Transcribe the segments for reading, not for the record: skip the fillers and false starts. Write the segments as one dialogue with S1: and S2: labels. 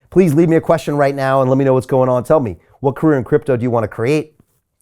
S1: Please leave me a question right now and let me know what's going on. Tell me, what career in crypto do you want to create?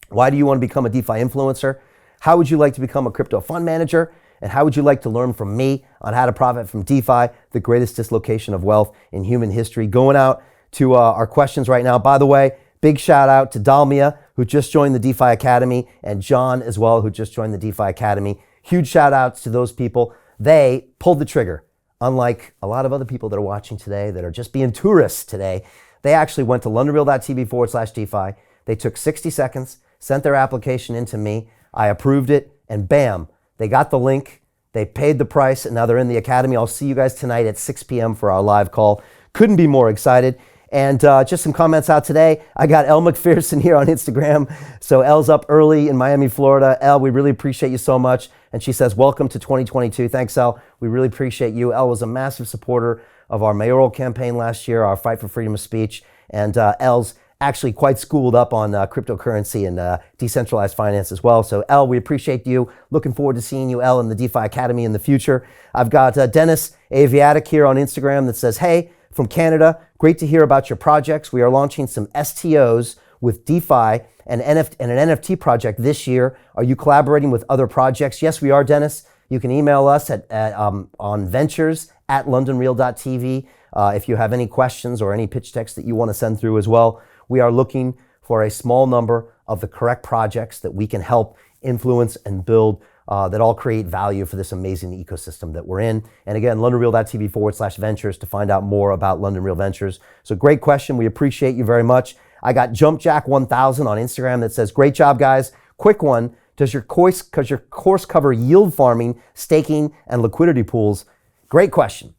S1: Why do you want to become a DeFi influencer? How would you like to become a crypto fund manager? And how would you like to learn from me on how to profit from DeFi, the greatest dislocation of wealth in human history? Going out to our questions right now. By the way, big shout out to Dalmia, who just joined the DeFi Academy, and John as well, who just joined the DeFi Academy. Huge shout outs to those people. They pulled the trigger. Unlike a lot of other people that are watching today that are just being tourists today, they actually went to londonreal.tv/DeFi. They took 60 seconds, sent their application into me. I approved it, and bam, they got the link. They paid the price, and now they're in the Academy. I'll see you guys tonight at 6 p.m. for our live call. Couldn't be more excited. And just some comments out today. I got Elle McPherson here on Instagram. So Elle's up early in Miami, Florida. Elle, we really appreciate you so much. And she says, welcome to 2022. Thanks, Elle. We really appreciate you. Elle was a massive supporter of our mayoral campaign last year, our fight for freedom of speech. And Elle's actually quite schooled up on cryptocurrency and decentralized finance as well. So Elle, we appreciate you. Looking forward to seeing you, Elle, in the DeFi Academy in the future. I've got Dennis Aviatic here on Instagram that says, hey, from Canada, great to hear about your projects. We are launching some STOs with DeFi and an NFT project this year. Are you collaborating with other projects? Yes, we are, Dennis. You can email us on ventures@londonreal.tv if you have any questions or any pitch text that you want to send through as well. We are looking for a small number of the correct projects that we can help influence and build that all create value for this amazing ecosystem that we're in. And again, londonreal.tv/ventures to find out more about London Real Ventures. So great question. We appreciate you very much. I got JumpJack1000 on Instagram that says, great job, guys. Quick one. Does your course cover yield farming, staking, and liquidity pools? Great question.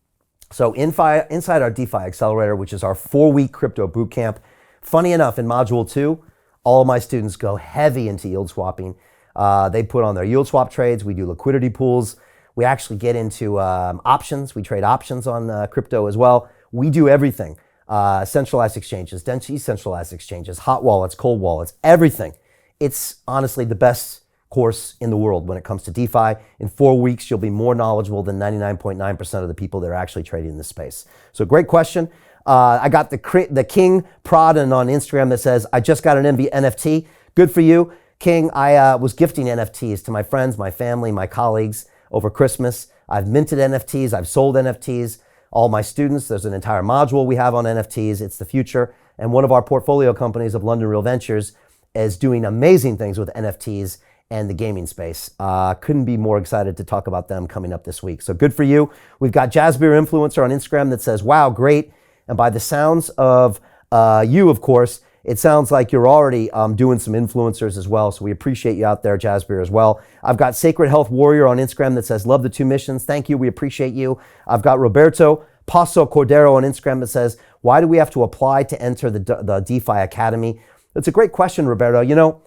S1: So inside our DeFi Accelerator, which is our 4-week crypto bootcamp, funny enough, in Module 2, all of my students go heavy into yield swapping. They put on their yield swap trades. We do liquidity pools. We actually get into options. We trade options on crypto as well. We do everything. Centralized exchanges, decentralized exchanges, hot wallets, cold wallets, everything. It's honestly the best course in the world when it comes to DeFi. In 4 weeks, you'll be more knowledgeable than 99.9% of the people that are actually trading in this space. So great question. I got the King Prodden on Instagram that says, I just got an NFT. Good for you. King, I was gifting NFTs to my friends, my family, my colleagues over Christmas. I've minted NFTs. I've sold NFTs. All my students, there's an entire module we have on NFTs. It's the future. And one of our portfolio companies of London Real Ventures is doing amazing things with NFTs and the gaming space. Couldn't be more excited to talk about them coming up this week. So good for you. We've got Jazzbeer Influencer on Instagram that says, wow, great. And by the sounds of you, of course, it sounds like you're already doing some influencers as well. So we appreciate you out there, Jazzbeer, as well. I've got Sacred Health Warrior on Instagram that says, love the 2 missions. Thank you. We appreciate you. I've got Roberto Paso Cordero on Instagram that says, why do we have to apply to enter the DeFi Academy? That's a great question, Roberto. You know,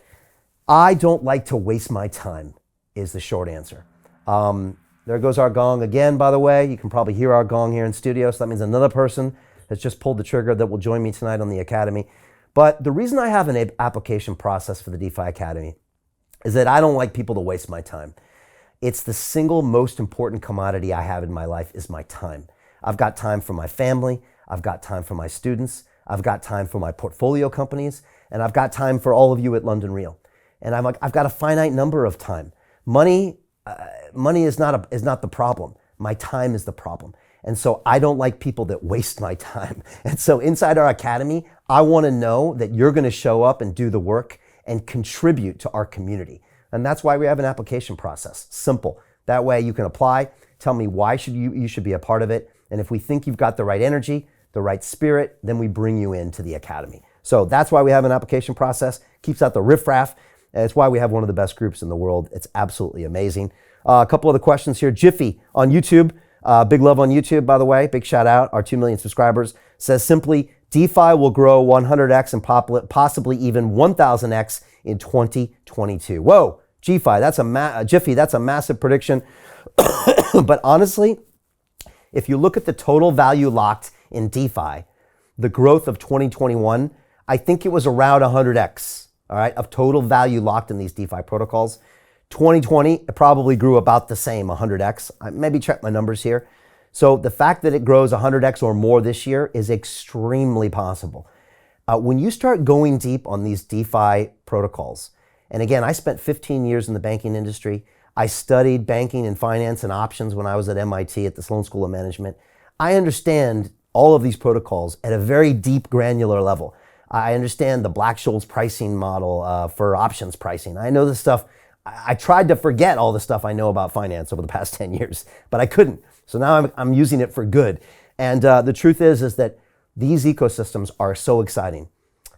S1: I don't like to waste my time is the short answer. There goes our gong again, by the way. You can probably hear our gong here in studio. So that means another person has just pulled the trigger that will join me tonight on the Academy. But the reason I have an application process for the DeFi Academy is that I don't like people to waste my time. It's the single most important commodity I have in my life is my time. I've got time for my family. I've got time for my students. I've got time for my portfolio companies. And I've got time for all of you at London Real. And I've got a finite number of time. Money is not the problem. My time is the problem. And so I don't like people that waste my time. And so inside our academy, I want to know that you're going to show up and do the work and contribute to our community. And that's why we have an application process. Simple. That way you can apply, tell me why you should be a part of it. And if we think you've got the right energy, the right spirit, then we bring you into the academy. So that's why we have an application process. Keeps out the riffraff. And it's why we have one of the best groups in the world. It's absolutely amazing. A couple of the questions here. Jiffy on YouTube. Big love on YouTube, by the way. Big shout out. Our 2 million subscribers says simply, DeFi will grow 100x and possibly even 1000x in 2022. Whoa, Jiffy, that's a massive prediction. But honestly, if you look at the total value locked in DeFi, the growth of 2021, I think it was around 100x, all right, of total value locked in these DeFi protocols. 2020, it probably grew about the same, 100x. I maybe check my numbers here. So the fact that it grows 100x or more this year is extremely possible. When you start going deep on these DeFi protocols, and again, I spent 15 years in the banking industry. I studied banking and finance and options when I was at MIT at the Sloan School of Management. I understand all of these protocols at a very deep, granular level. I understand the Black-Scholes pricing model for options pricing. I know this stuff. I tried to forget all the stuff I know about finance over the past 10 years, but I couldn't. So now I'm using it for good. And the truth is that these ecosystems are so exciting.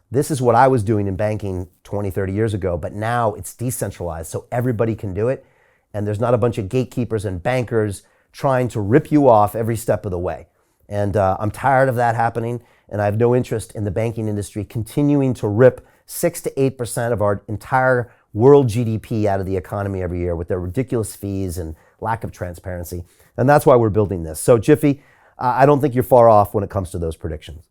S1: This is what I was doing in banking 20, 30 years ago, but now it's decentralized, so everybody can do it. And there's not a bunch of gatekeepers and bankers trying to rip you off every step of the way. And I'm tired of that happening, and I have no interest in the banking industry continuing to rip 6 to 8% of our entire world GDP out of the economy every year with their ridiculous fees and lack of transparency. And that's why we're building this. So Jiffy, I don't think you're far off when it comes to those predictions.